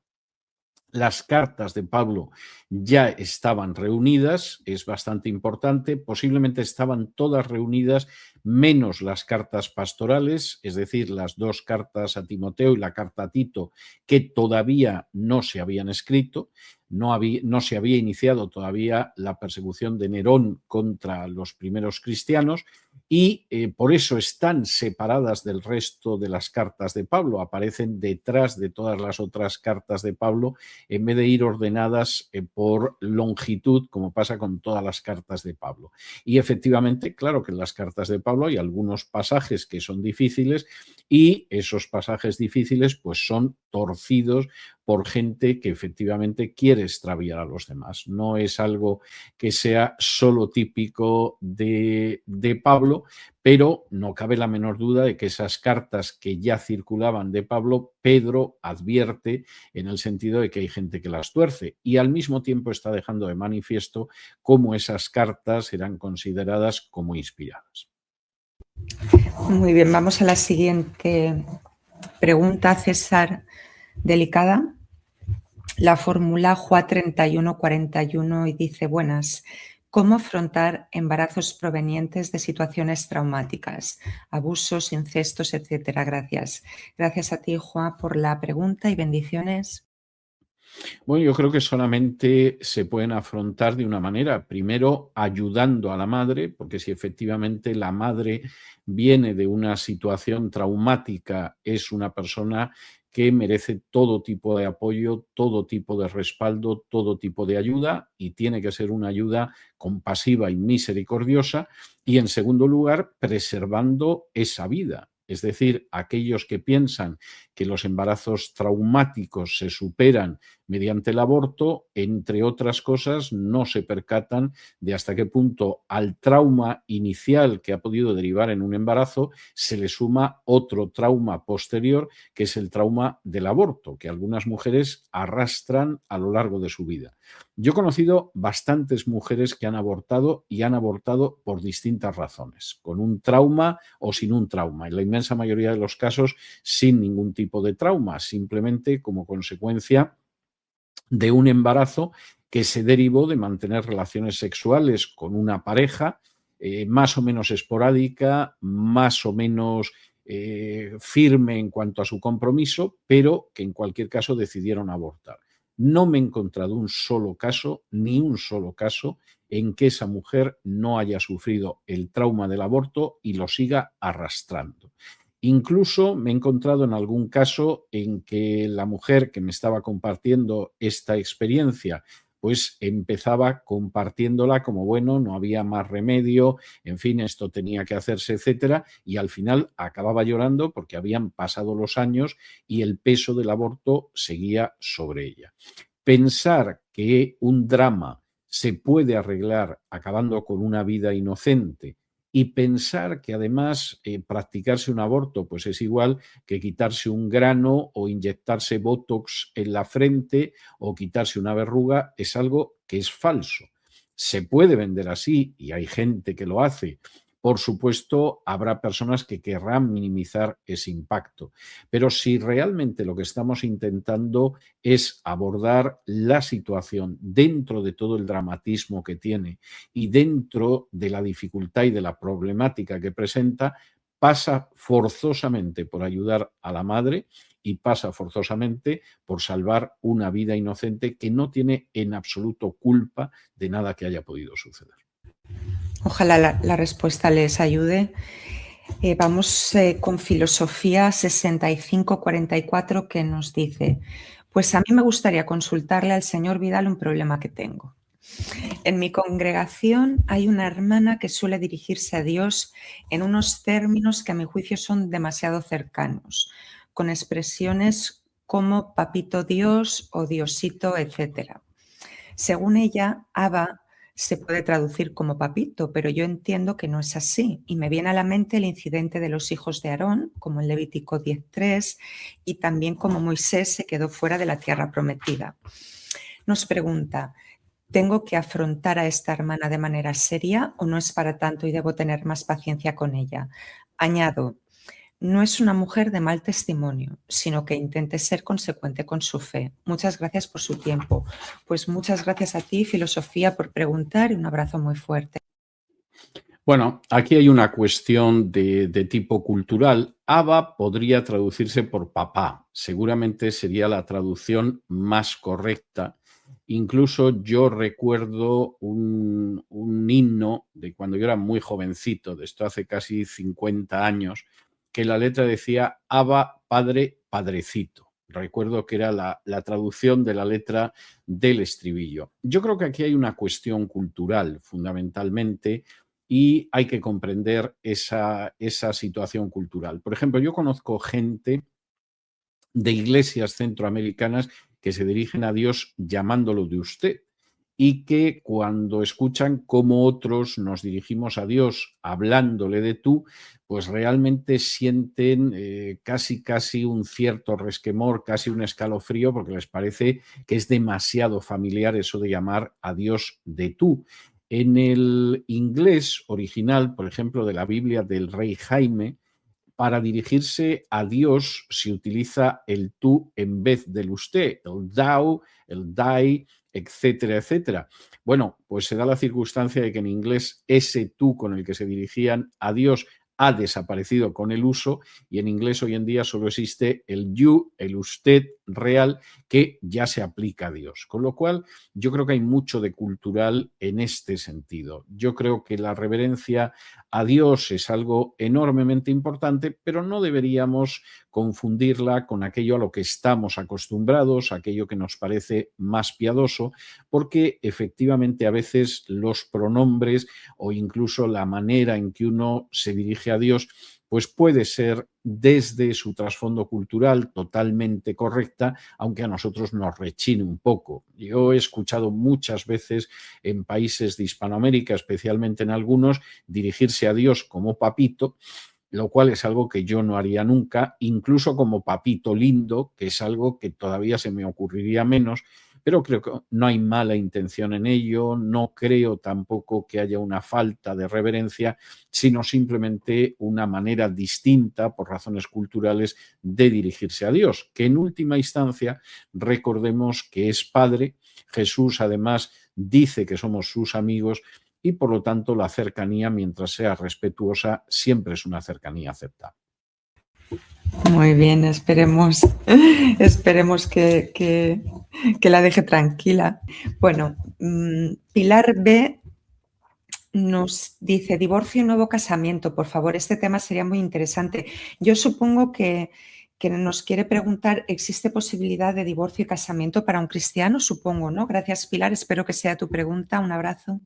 Speaker 2: las cartas de Pablo ya estaban reunidas, es bastante importante, posiblemente estaban todas reunidas, menos las cartas pastorales, es decir, las 2 cartas a Timoteo y la carta a Tito, que todavía no se habían escrito, no se había iniciado todavía la persecución de Nerón contra los primeros cristianos, y por eso están separadas del resto de las cartas de Pablo, aparecen detrás de todas las otras cartas de Pablo, en vez de ir ordenadas por longitud, como pasa con todas las cartas de Pablo. Y efectivamente, claro que en las cartas de Pablo hay algunos pasajes que son difíciles, y esos pasajes difíciles pues son torcidos por gente que efectivamente quiere extraviar a los demás. No es algo que sea solo típico de Pablo, pero no cabe la menor duda de que esas cartas que ya circulaban de Pablo, Pedro advierte en el sentido de que hay gente que las tuerce, y al mismo tiempo está dejando de manifiesto cómo esas cartas eran consideradas como inspiradas.
Speaker 1: muy bien, vamos a la siguiente pregunta, César, delicada. La fórmula JUA 3141 y dice: buenas, ¿cómo afrontar embarazos provenientes de situaciones traumáticas, abusos, incestos, etcétera? Gracias. Gracias a ti, Juan, por la pregunta y bendiciones.
Speaker 2: Bueno, yo creo que solamente se pueden afrontar de una manera. Primero, ayudando a la madre, porque si efectivamente la madre viene de una situación traumática, es una persona que merece todo tipo de apoyo, todo tipo de respaldo, todo tipo de ayuda, y tiene que ser una ayuda compasiva y misericordiosa. Y en segundo lugar, preservando esa vida. Es decir, aquellos que piensan que los embarazos traumáticos se superan mediante el aborto, entre otras cosas, no se percatan de hasta qué punto al trauma inicial que ha podido derivar en un embarazo se le suma otro trauma posterior, que es el trauma del aborto, que algunas mujeres arrastran a lo largo de su vida. Yo he conocido bastantes mujeres que han abortado, y han abortado por distintas razones, con un trauma o sin un trauma. En la inmensa mayoría de los casos, sin ningún tipo de trauma, simplemente como consecuencia de un embarazo que se derivó de mantener relaciones sexuales con una pareja más o menos esporádica, más o menos firme en cuanto a su compromiso, pero que en cualquier caso decidieron abortar. No me he encontrado un solo caso, ni un solo caso, en que esa mujer no haya sufrido el trauma del aborto y lo siga arrastrando. Incluso me he encontrado en algún caso en que la mujer que me estaba compartiendo esta experiencia, pues empezaba compartiéndola como, bueno, no había más remedio, en fin, esto tenía que hacerse, etcétera, y al final acababa llorando porque habían pasado los años y el peso del aborto seguía sobre ella. Pensar que un drama se puede arreglar acabando con una vida inocente y pensar que además practicarse un aborto pues es igual que quitarse un grano o inyectarse botox en la frente o quitarse una verruga es algo que es falso. Se puede vender así y hay gente que lo hace. Por supuesto, habrá personas que querrán minimizar ese impacto. Pero si realmente lo que estamos intentando es abordar la situación dentro de todo el dramatismo que tiene y dentro de la dificultad y de la problemática que presenta, pasa forzosamente por ayudar a la madre y pasa forzosamente por salvar una vida inocente que no tiene en absoluto culpa de nada que haya podido suceder.
Speaker 1: Ojalá la respuesta les ayude. Vamos con Filosofía 6544 que nos dice, pues a mí me gustaría consultarle al señor Vidal un problema que tengo. En mi congregación hay una hermana que suele dirigirse a Dios en unos términos que a mi juicio son demasiado cercanos, con expresiones como papito Dios o Diosito, etc. Según ella, Abba se puede traducir como papito, pero yo entiendo que no es así. Y me viene a la mente el incidente de los hijos de Aarón, como en Levítico 10:3, y también como Moisés se quedó fuera de la tierra prometida. Nos pregunta, ¿tengo que afrontar a esta hermana de manera seria o no es para tanto y debo tener más paciencia con ella? Añado, no es una mujer de mal testimonio, sino que intente ser consecuente con su fe. Muchas gracias por su tiempo. Pues muchas gracias a ti, Filosofía, por preguntar y un abrazo muy fuerte.
Speaker 2: Bueno, aquí hay una cuestión de tipo cultural. Abba podría traducirse por papá. Seguramente sería la traducción más correcta. Incluso yo recuerdo un himno de cuando yo era muy jovencito, de esto hace casi 50 años, que la letra decía Abba, padre, padrecito. Recuerdo que era la traducción de la letra del estribillo. Yo creo que aquí hay una cuestión cultural, fundamentalmente, y hay que comprender esa situación cultural. Por ejemplo, yo conozco gente de iglesias centroamericanas que se dirigen a Dios llamándolo de usted y que cuando escuchan cómo otros nos dirigimos a Dios hablándole de tú, pues realmente sienten casi un cierto resquemor, casi un escalofrío, porque les parece que es demasiado familiar eso de llamar a Dios de tú. En el inglés original, por ejemplo, de la Biblia del Rey Jaime, para dirigirse a Dios se utiliza el tú en vez del usted, el thou, el thy, etcétera, etcétera. Bueno, pues se da la circunstancia de que en inglés ese tú con el que se dirigían a Dios ha desaparecido con el uso y en inglés hoy en día solo existe el you, el usted real, que ya se aplica a Dios. Con lo cual, yo creo que hay mucho de cultural en este sentido. Yo creo que la reverencia a Dios es algo enormemente importante, pero no deberíamos confundirla con aquello a lo que estamos acostumbrados, aquello que nos parece más piadoso, porque efectivamente a veces los pronombres o incluso la manera en que uno se dirige a Dios, pues puede ser desde su trasfondo cultural totalmente correcta, aunque a nosotros nos rechine un poco. Yo he escuchado muchas veces en países de Hispanoamérica, especialmente en algunos, dirigirse a Dios como papito, lo cual es algo que yo no haría nunca, incluso como papito lindo, que es algo que todavía se me ocurriría menos, pero creo que no hay mala intención en ello, no creo tampoco que haya una falta de reverencia, sino simplemente una manera distinta, por razones culturales, de dirigirse a Dios, que en última instancia recordemos que es Padre. Jesús además dice que somos sus amigos y por lo tanto la cercanía, mientras sea respetuosa, siempre es una cercanía aceptable.
Speaker 1: Muy bien, esperemos que la deje tranquila. Bueno, Pilar B nos dice, divorcio y nuevo casamiento, por favor, este tema sería muy interesante. Yo supongo que nos quiere preguntar, ¿existe posibilidad de divorcio y casamiento para un cristiano? Supongo, ¿no? Gracias, Pilar, espero que sea tu pregunta. Un abrazo.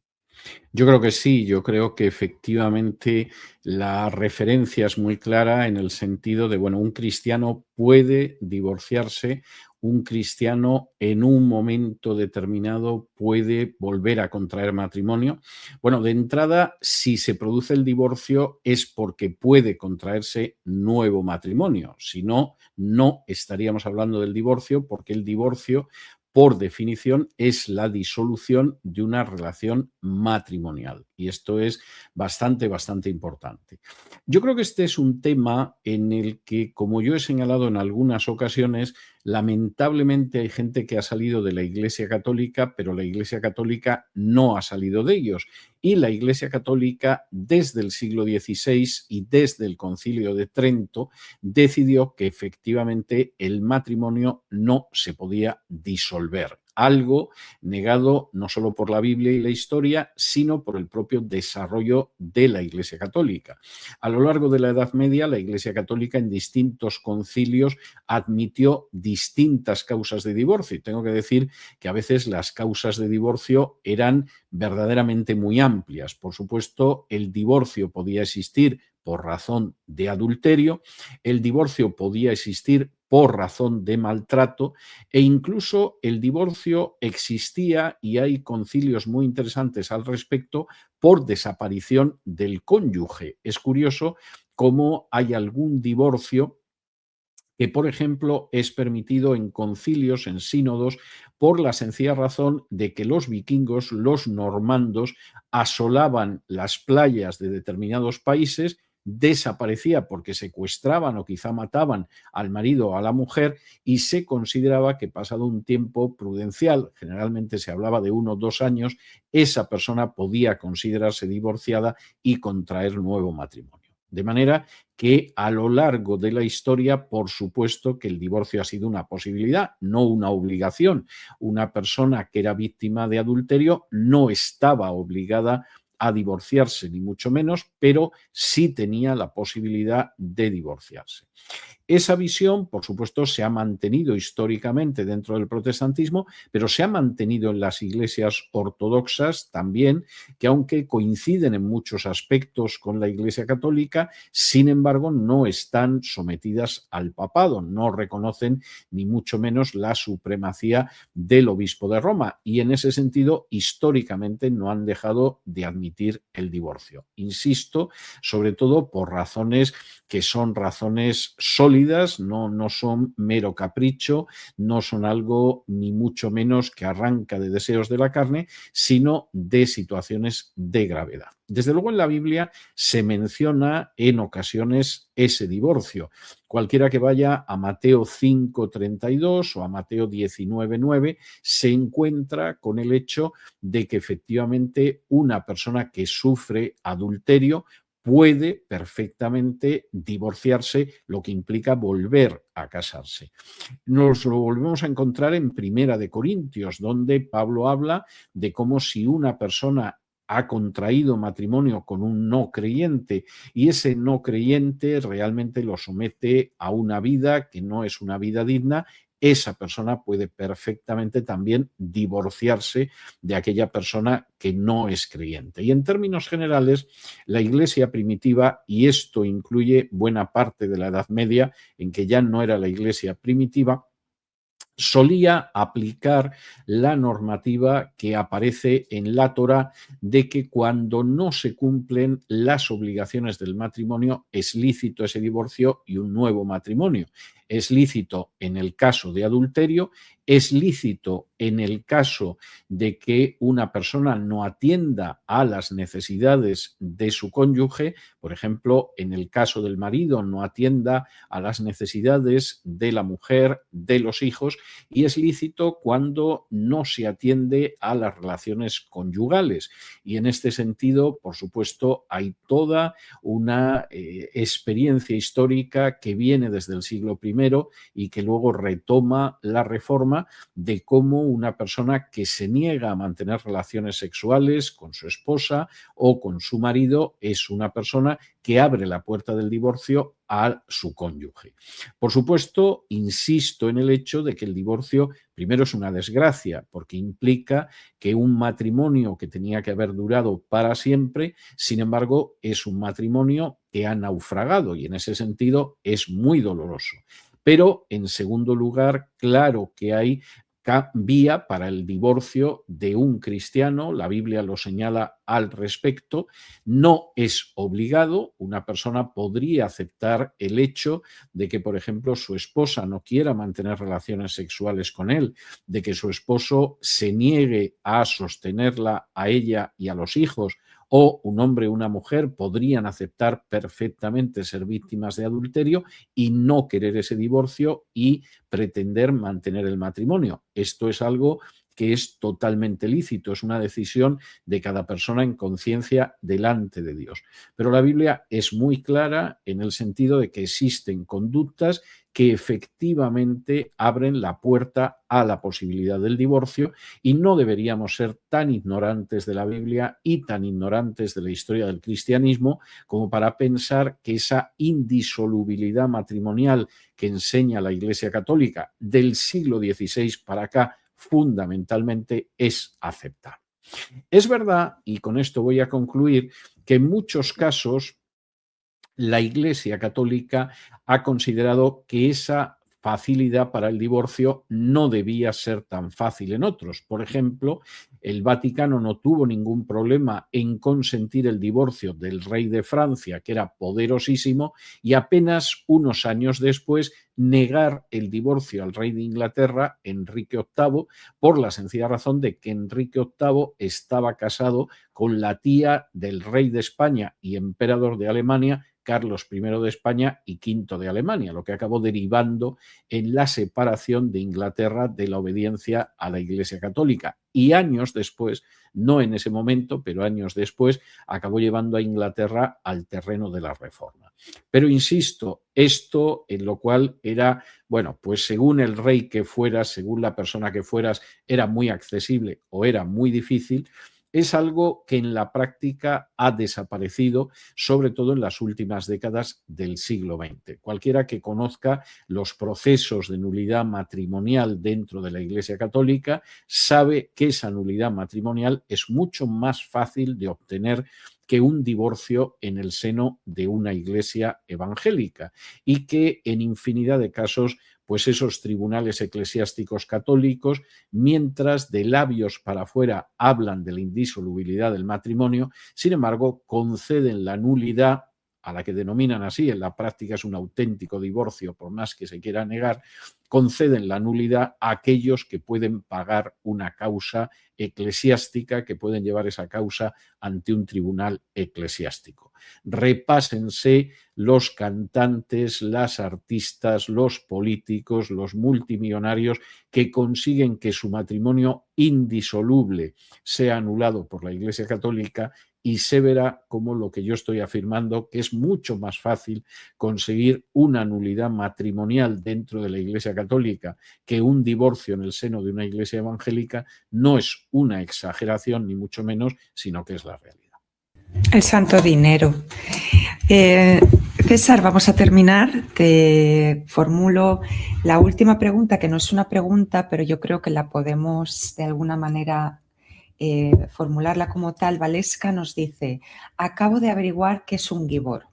Speaker 2: Yo creo que sí, yo creo que efectivamente la referencia es muy clara en el sentido de, bueno, un cristiano puede divorciarse un cristiano en un momento determinado puede volver a contraer matrimonio? Bueno, de entrada, si se produce el divorcio es porque puede contraerse nuevo matrimonio. Si no, no estaríamos hablando del divorcio, porque el divorcio, por definición, es la disolución de una relación matrimonial. Y esto es bastante importante. Yo creo que este es un tema en el que, como yo he señalado en algunas ocasiones, lamentablemente hay gente que ha salido de la Iglesia Católica, pero la Iglesia Católica no ha salido de ellos. Y la Iglesia Católica, desde el siglo XVI y desde el Concilio de Trento, decidió que efectivamente el matrimonio no se podía disolver. Algo negado no solo por la Biblia y la historia, sino por el propio desarrollo de la Iglesia Católica. A lo largo de la Edad Media, la Iglesia Católica en distintos concilios admitió distintas causas de divorcio. Y tengo que decir que a veces las causas de divorcio eran verdaderamente muy amplias. Por supuesto, el divorcio podía existir por razón de adulterio, el divorcio podía existir por razón de maltrato e incluso el divorcio existía, y hay concilios muy interesantes al respecto, por desaparición del cónyuge. Es curioso cómo hay algún divorcio que, por ejemplo, es permitido en concilios, en sínodos, por la sencilla razón de que los vikingos, los normandos, asolaban las playas de determinados países, desaparecía porque secuestraban o quizá mataban al marido o a la mujer, y se consideraba que pasado un tiempo prudencial, generalmente se hablaba de 1 o 2 años, esa persona podía considerarse divorciada y contraer nuevo matrimonio. De manera que a lo largo de la historia, por supuesto que el divorcio ha sido una posibilidad, no una obligación. Una persona que era víctima de adulterio no estaba obligada a divorciarse, ni mucho menos, pero sí tenía la posibilidad de divorciarse. Esa visión, por supuesto, se ha mantenido históricamente dentro del protestantismo, pero se ha mantenido en las iglesias ortodoxas también, que aunque coinciden en muchos aspectos con la Iglesia Católica, sin embargo, no están sometidas al papado, no reconocen ni mucho menos la supremacía del obispo de Roma, y en ese sentido, históricamente no han dejado de admitir el divorcio. Insisto, sobre todo por razones que son razones sólidas, no son mero capricho, no son algo ni mucho menos que arranca de deseos de la carne, sino de situaciones de gravedad. Desde luego en la Biblia se menciona en ocasiones ese divorcio. Cualquiera que vaya a Mateo 5:32 o a Mateo 19:9 se encuentra con el hecho de que efectivamente una persona que sufre adulterio puede perfectamente divorciarse, lo que implica volver a casarse. Nos lo volvemos a encontrar en Primera de Corintios, donde Pablo habla de cómo si una persona ha contraído matrimonio con un no creyente y ese no creyente realmente lo somete a una vida que no es una vida digna, esa persona puede perfectamente también divorciarse de aquella persona que no es creyente. Y en términos generales, la Iglesia primitiva, y esto incluye buena parte de la Edad Media, en que ya no era la Iglesia primitiva, solía aplicar la normativa que aparece en la Torá de que cuando no se cumplen las obligaciones del matrimonio es lícito ese divorcio y un nuevo matrimonio. Es lícito en el caso de adulterio, es lícito en el caso de que una persona no atienda a las necesidades de su cónyuge, por ejemplo, en el caso del marido no atienda a las necesidades de la mujer, de los hijos, y es lícito cuando no se atiende a las relaciones conyugales. Y en este sentido, por supuesto, hay toda una experiencia histórica que viene desde el siglo I y que luego retoma la Reforma, de cómo una persona que se niega a mantener relaciones sexuales con su esposa o con su marido es una persona que abre la puerta del divorcio a su cónyuge. Por supuesto, insisto en el hecho de que el divorcio primero es una desgracia, porque implica que un matrimonio que tenía que haber durado para siempre, sin embargo, es un matrimonio que ha naufragado y en ese sentido es muy doloroso. Pero, en segundo lugar, claro que hay vía para el divorcio de un cristiano, la Biblia lo señala al respecto, no es obligado, una persona podría aceptar el hecho de que, por ejemplo, su esposa no quiera mantener relaciones sexuales con él, de que su esposo se niegue a sostenerla a ella y a los hijos, o un hombre o una mujer podrían aceptar perfectamente ser víctimas de adulterio y no querer ese divorcio y pretender mantener el matrimonio. Esto es algo que es totalmente lícito, es una decisión de cada persona en conciencia delante de Dios. Pero la Biblia es muy clara en el sentido de que existen conductas que efectivamente abren la puerta a la posibilidad del divorcio y no deberíamos ser tan ignorantes de la Biblia y tan ignorantes de la historia del cristianismo como para pensar que esa indisolubilidad matrimonial que enseña la Iglesia Católica del siglo XVI para acá fundamentalmente es aceptable. Es verdad, y con esto voy a concluir, que en muchos casos la Iglesia Católica ha considerado que esa facilidad para el divorcio no debía ser tan fácil en otros. Por ejemplo, el Vaticano no tuvo ningún problema en consentir el divorcio del rey de Francia, que era poderosísimo, y apenas unos años después negar el divorcio al rey de Inglaterra, Enrique VIII, por la sencilla razón de que Enrique VIII estaba casado con la tía del rey de España y emperador de Alemania, Carlos I de España y V de Alemania, lo que acabó derivando en la separación de Inglaterra de la obediencia a la Iglesia Católica. Y años después, no en ese momento, pero años después, acabó llevando a Inglaterra al terreno de la reforma. Pero insisto, esto en lo cual era, bueno, pues según el rey que fueras, según la persona que fueras, era muy accesible o era muy difícil, es algo que en la práctica ha desaparecido, sobre todo en las últimas décadas del siglo XX. Cualquiera que conozca los procesos de nulidad matrimonial dentro de la Iglesia Católica sabe que esa nulidad matrimonial es mucho más fácil de obtener que un divorcio en el seno de una iglesia evangélica y que en infinidad de casos pues esos tribunales eclesiásticos católicos, mientras de labios para afuera hablan de la indisolubilidad del matrimonio, sin embargo, conceden la nulidad, a la que denominan así, en la práctica es un auténtico divorcio, por más que se quiera negar, conceden la nulidad a aquellos que pueden pagar una causa eclesiástica, que pueden llevar esa causa ante un tribunal eclesiástico. Repásense los cantantes, las artistas, los políticos, los multimillonarios que consiguen que su matrimonio indisoluble sea anulado por la Iglesia Católica y se verá como lo que yo estoy afirmando, que es mucho más fácil conseguir una nulidad matrimonial dentro de la Iglesia Católica que un divorcio en el seno de una iglesia evangélica, no es una exageración ni mucho menos, sino que es la realidad.
Speaker 1: El santo dinero. César, vamos a terminar. Te formulo la última pregunta, que no es una pregunta, pero yo creo que la podemos de alguna manera formularla como tal. Valesca nos dice: acabo de averiguar qué es un gibor,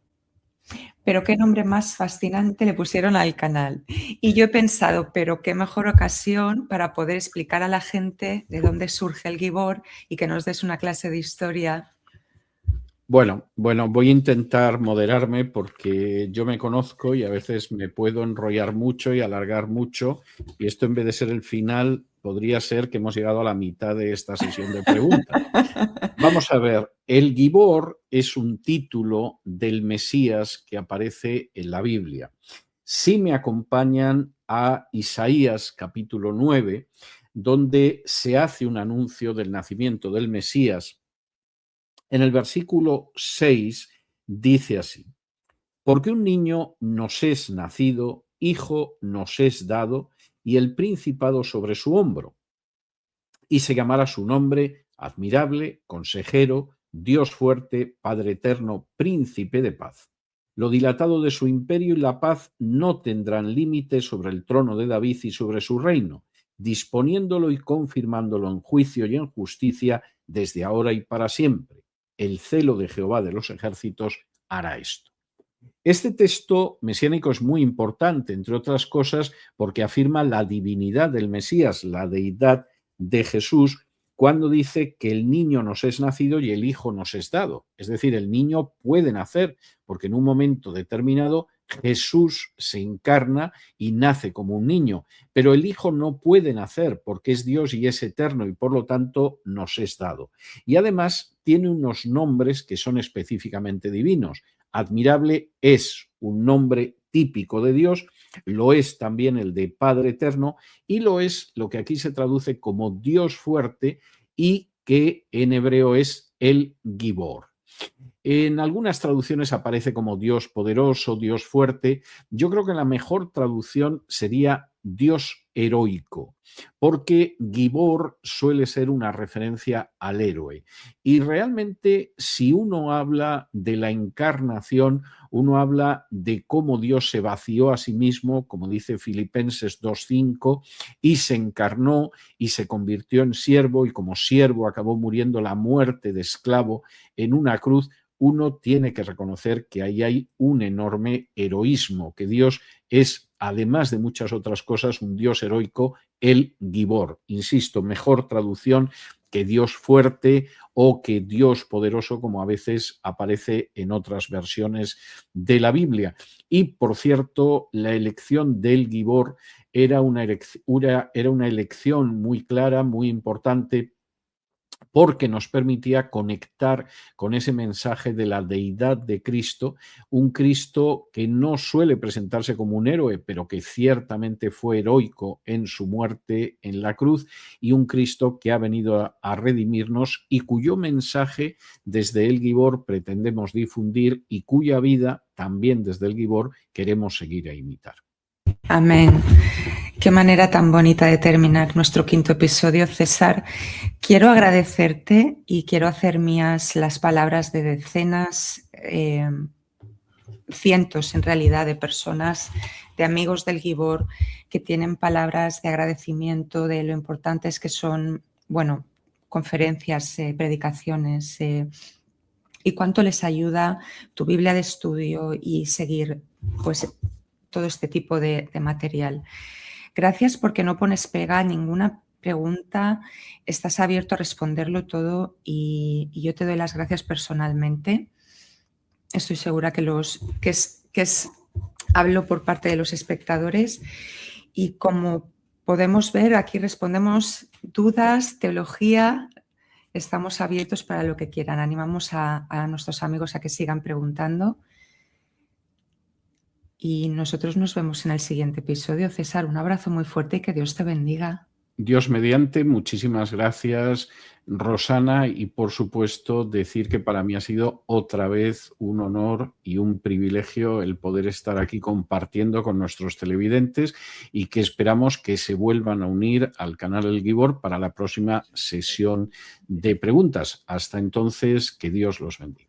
Speaker 1: pero qué nombre más fascinante le pusieron al canal. Y yo he pensado, pero qué mejor ocasión para poder explicar a la gente de dónde surge el gibor y que nos des una clase de historia.
Speaker 2: Bueno, voy a intentar moderarme porque yo me conozco y a veces me puedo enrollar mucho y alargar mucho, y esto en vez de ser el final podría ser que hemos llegado a la mitad de esta sesión de preguntas. Vamos a ver, el Gibor es un título del Mesías que aparece en la Biblia. Si me acompañan a Isaías capítulo 9, donde se hace un anuncio del nacimiento del Mesías. En el versículo 6 dice así: porque un niño nos es nacido, hijo nos es dado, y el principado sobre su hombro, y se llamará su nombre admirable, consejero, Dios fuerte, Padre eterno, príncipe de paz. Lo dilatado de su imperio y la paz no tendrán límite sobre el trono de David y sobre su reino, disponiéndolo y confirmándolo en juicio y en justicia desde ahora y para siempre. El celo de Jehová de los ejércitos hará esto. Este texto mesiánico es muy importante, entre otras cosas, porque afirma la divinidad del Mesías, la deidad de Jesús, cuando dice que el niño nos es nacido y el hijo nos es dado. Es decir, el niño puede nacer, porque en un momento determinado Jesús se encarna y nace como un niño, pero el hijo no puede nacer porque es Dios y es eterno y por lo tanto nos es dado. Y además tiene unos nombres que son específicamente divinos. Admirable es un nombre típico de Dios, lo es también el de Padre Eterno y lo es lo que aquí se traduce como Dios fuerte y que en hebreo es el Gibor. En algunas traducciones aparece como Dios poderoso, Dios fuerte. Yo creo que la mejor traducción sería Dios heroico, porque Gibor suele ser una referencia al héroe. Y realmente, si uno habla de la encarnación, uno habla de cómo Dios se vació a sí mismo, como dice Filipenses 2:5, y se encarnó y se convirtió en siervo, y como siervo acabó muriendo la muerte de esclavo en una cruz. Uno tiene que reconocer que ahí hay un enorme heroísmo, que Dios es, además de muchas otras cosas, un Dios heroico, el Gibor. Insisto, mejor traducción que Dios fuerte o que Dios poderoso, como a veces aparece en otras versiones de la Biblia. Y, por cierto, la elección del Gibor era una elección muy clara, muy importante, porque nos permitía conectar con ese mensaje de la deidad de Cristo, un Cristo que no suele presentarse como un héroe, pero que ciertamente fue heroico en su muerte en la cruz, y un Cristo que ha venido a redimirnos y cuyo mensaje desde el Gibor pretendemos difundir y cuya vida también desde el Gibor queremos seguir a imitar.
Speaker 1: Amén. Qué manera tan bonita de terminar nuestro quinto episodio, César. Quiero agradecerte y quiero hacer mías las palabras de decenas, cientos en realidad, de personas, de amigos del Gibor, que tienen palabras de agradecimiento de lo importantes que son, bueno, conferencias, predicaciones, y cuánto les ayuda tu Biblia de estudio y seguir, pues, todo este tipo de material. Gracias porque no pones pega a ninguna pregunta, estás abierto a responderlo todo y yo te doy las gracias personalmente. Estoy segura que hablo por parte de los espectadores y como podemos ver, aquí respondemos dudas, teología, estamos abiertos para lo que quieran. Animamos a nuestros amigos a que sigan preguntando. Y nosotros nos vemos en el siguiente episodio. César, un abrazo muy fuerte y que Dios te bendiga.
Speaker 2: Dios mediante, muchísimas gracias, Rosana, y por supuesto decir que para mí ha sido otra vez un honor y un privilegio el poder estar aquí compartiendo con nuestros televidentes y que esperamos que se vuelvan a unir al canal El Gibor para la próxima sesión de preguntas. Hasta entonces, que Dios los bendiga.